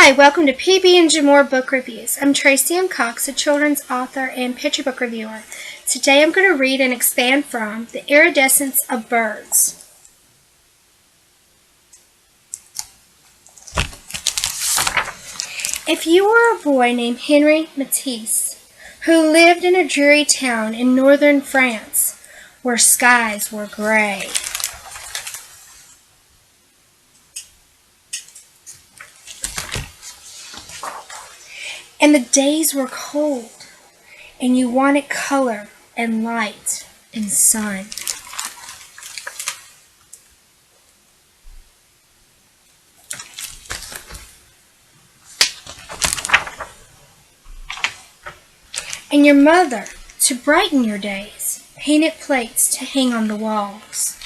Hi, welcome to PB&J'More Book Reviews. I'm Tracey M. Cox, a children's author and picture book reviewer. Today I'm going to read and expand from The Iridescence of Birds. If you were a boy named Henry Matisse, who lived in a dreary town in northern France, where skies were gray, and the days were cold, and you wanted color and light and sun. And your mother, to brighten your days, painted plates to hang on the walls.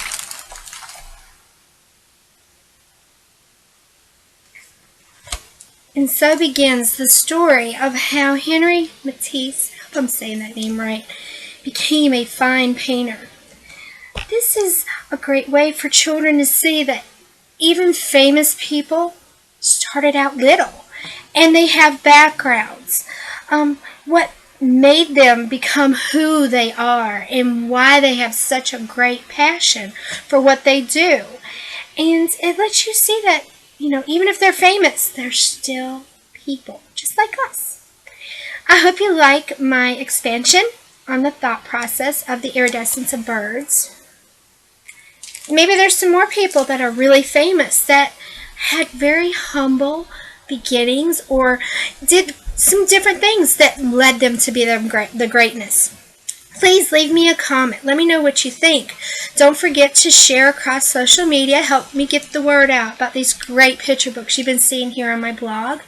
And so begins the story of how Henry Matisse, I hope I'm saying that name right, became a fine painter. This is a great way for children to see that even famous people started out little, and they have backgrounds. What made them become who they are and why they have such a great passion for what they do. And it lets you see that even if they're famous, they're still people, just like us. I hope you like my expansion on the thought process of the iridescence of birds. Maybe there's some more people that are really famous that had very humble beginnings or did some different things that led them to be the greatness. Please leave me a comment. Let me know what you think. Don't forget to share across social media. Help me get the word out about these great picture books you've been seeing here on my blog.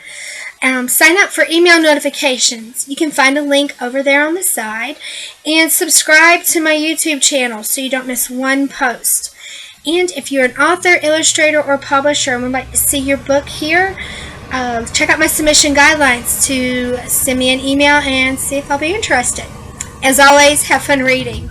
Sign up for email notifications. You can find a link over there on the side. And subscribe to my YouTube channel so you don't miss one post. And if you're an author, illustrator, or publisher and would like to see your book here, check out my submission guidelines to send me an email and see if I'll be interested. As always, have fun reading.